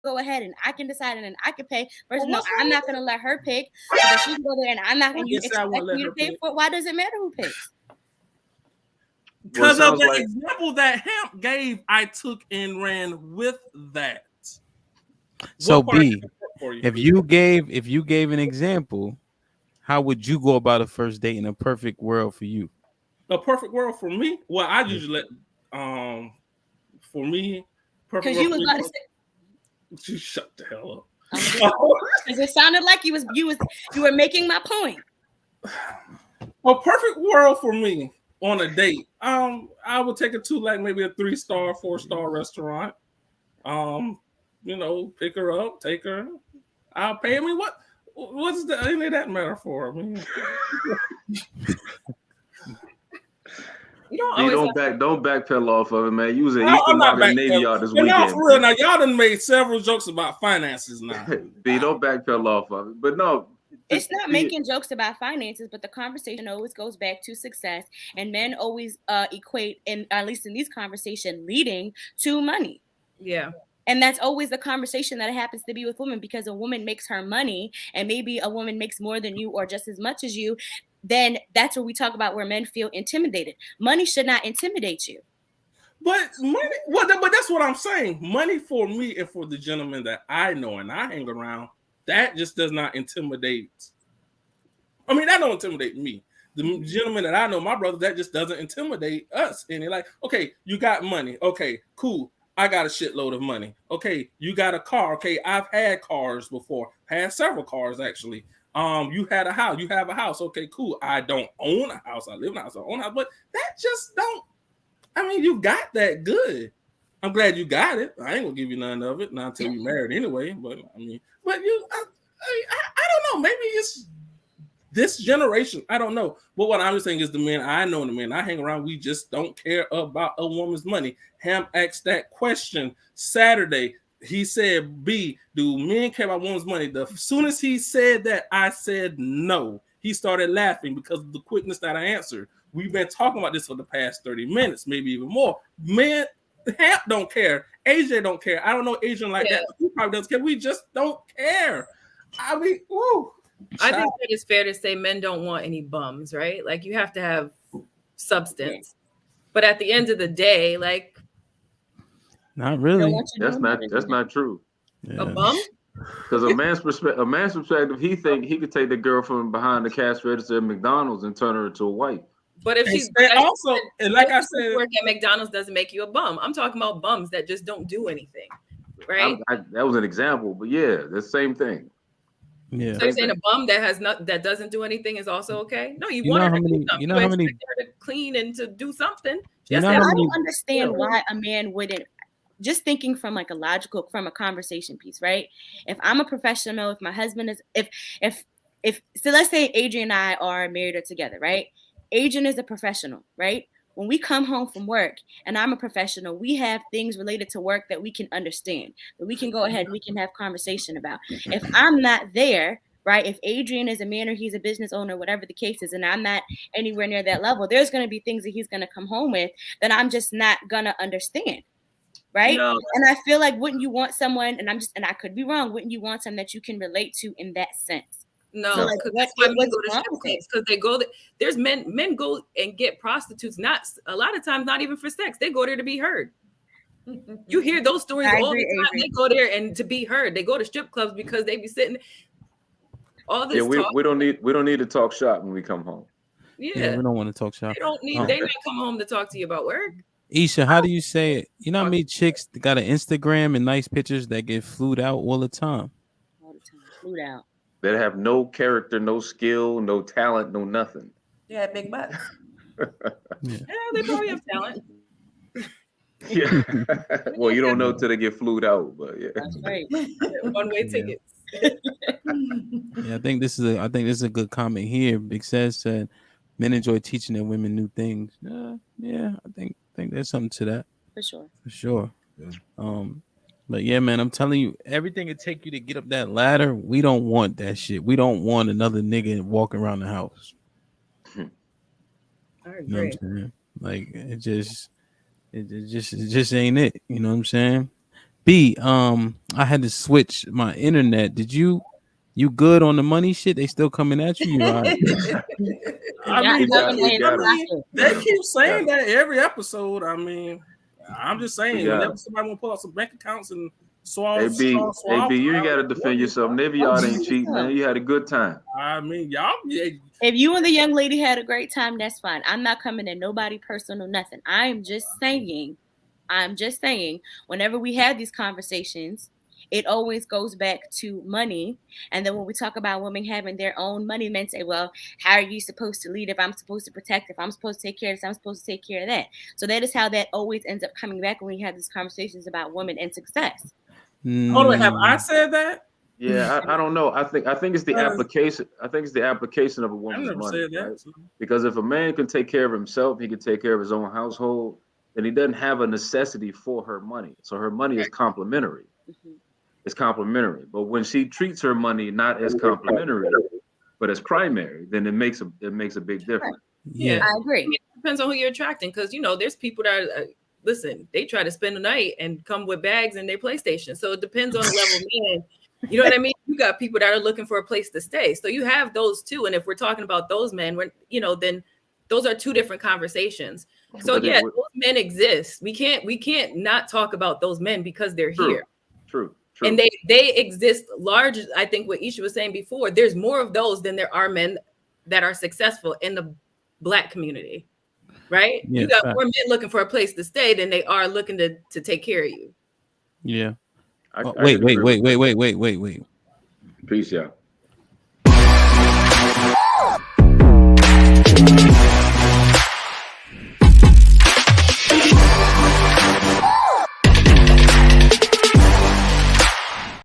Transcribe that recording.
go ahead and I can decide and then I can pay. Versus, Well, no, what's wrong I'm with not that? gonna let her pick so that she can go there and I'm not, I and you didn't say I expect won't let me to her pay pick. for it. Why does it matter who picks? Well, it Because of sounds the like example that Hemp gave, I took and ran with that. So What part B, did it work for you? if you gave an example, how would you go about a first date in a perfect world for you? A perfect world for me? Well, I Yeah. usually let for me, perfect Because world you for was me. about to say, You shut the hell up. because it sounded like you were making my point. A perfect world for me on a date. I would take it to like maybe a 3-star, 4-star restaurant. Um, pick her up, take her. I'll pay. I mean, what's the any of that matter for? I mean, You don't B, always don't backpedal off of it, man. You was an I'm Ethan not Martin back Navy there. Yard this But now, weekend, for real, man. now y'all done made several jokes about finances now. B, don't backpedal off of it. But no, It's not making jokes about finances, but the conversation always goes back to success, and men always equate, in at least in these conversations, leading to money. Yeah. And that's always the conversation that happens to be with women, because a woman makes her money and maybe a woman makes more than you or just as much as you. Then that's what we talk about, where men feel intimidated. Money should not intimidate you. But money, but that's what I'm saying. Money for me and for the gentleman that I know and I hang around, that just does not intimidate. I mean, that don't intimidate me. The gentleman that I know, my brother, that just doesn't intimidate us. And they're like, okay, you got money. Okay, cool. I got a shitload of money. Okay, you got a car. Okay, I've had cars before. Had several cars actually. You had a house. You have a house. Okay, cool. I don't own a house. I live in a house. I own a house. But that just don't. I mean, you got that good. I'm glad you got it. I ain't gonna give you none of it, not until we married anyway. But I mean, I don't know. Maybe it's this generation. I don't know. But what I'm just saying is the men I know and the men I hang around, we just don't care about a woman's money. Ham asked that question Saturday. He said, B, do men care about women's money? The soon as he said that, I said no. He started laughing because of the quickness that I answered. We've been talking about this for the past 30 minutes, maybe even more. Men, Hamp don't care. AJ don't care. I don't know Asian like that. He probably doesn't care. We just don't care. I mean, woo. I think that it's fair to say men don't want any bums, right? Like you have to have substance. But at the end of the day, like not really. That's not true. Yeah. A bum? Because a man's perspective, he think he could take the girl from behind the cash register at McDonald's and turn her into a wife. But if she's also, and like I said, work at McDonald's doesn't make you a bum. I'm talking about bums that just don't do anything, right? That was an example, but yeah, the same thing. Yeah. So you're saying a bum that doesn't do anything is also okay? No, you You want know her how to many- do something. you know how many- expect her to clean and to do something. You know I how many- don't understand why a man wouldn't. Just thinking from like from a conversation piece, right? If I'm a professional, if my husband is, if so, let's say Adrian and I are married or together, right? Adrian is a professional, right? When we come home from work and I'm a professional, we have things related to work that we can understand, that we can go ahead and we can have conversation about. If I'm not there, right? If Adrian is a man or he's a business owner, whatever the case is, and I'm not anywhere near that level, there's going to be things that he's going to come home with that I'm just not going to understand. Right. No. And I feel like, wouldn't you want someone, and I could be wrong, wouldn't you want someone that you can relate to in that sense? No, so like, that's why men go to strip clubs, because they go there's men go and get prostitutes, not a lot of times not even for sex. They go there to be heard. You hear those stories all the time. They go there and to be heard. They go to strip clubs because they be sitting all this talk. we don't need to talk shop when we come home. Yeah, we don't want to talk shop. They don't need they don't come home to talk to you about work. Isha, how do you say it? You know how many chicks that got an Instagram and nice pictures that get flued out all the time? Flued out. That have no character, no skill, no talent, no nothing. Yeah, big butts. Yeah, they probably have talent. Yeah. Well, you don't know till they get flued out, but yeah. That's right. One-way tickets. Yeah, I think this is a good comment here. Big Says said men enjoy teaching their women new things. Yeah, I think there's something to that. For sure. Yeah. But yeah, man, I'm telling you, everything it take you to get up that ladder, we don't want that shit. We don't want another nigga walking around the house. I agree. You know what I'm saying? Like it just ain't it. You know what I'm saying? B, I had to switch my internet. Did you good on the money shit? They still coming at you? Right? I mean, they keep saying Yeah. that every episode. I mean, I'm just saying, whenever somebody want to pull out some bank accounts and swallow, AB, you ain't got to defend yourself. Maybe y'all ain't cheating, man. You had a good time. I mean, y'all. If you and the young lady had a great time, that's fine. I'm not coming at nobody personal, nothing. I'm just saying, whenever we have these conversations, it always goes back to money. And then when we talk about women having their own money, men say, well, how are you supposed to lead if I'm supposed to protect, if I'm supposed to take care of this, I'm supposed to take care of that. So that is how that always ends up coming back when we have these conversations about women and success. Hold on, have I said that? Yeah, I don't know. I think it's the application. I think it's the application of a woman's money. Right? Because if a man can take care of himself, he can take care of his own household, then he doesn't have a necessity for her money. So her money is complementary. Mm-hmm. It's complementary. But when she treats her money not as complementary, but as primary, then it makes a big difference. Yeah, I agree. It depends on who you're attracting, because there's people that are, listen, they try to spend the night and come with bags and their PlayStation. So it depends on the level of man. You know what I mean? You got people that are looking for a place to stay. So you have those too. And if we're talking about those men, then those are two different conversations. So yeah, those men exist. We can't not talk about those men because they're here. True. And they exist large. I think what Isha was saying before, there's more of those than there are men that are successful in the Black community. Right? Yeah, you got more men looking for a place to stay than they are looking to take care of you. Yeah. I wait. Peace, y'all.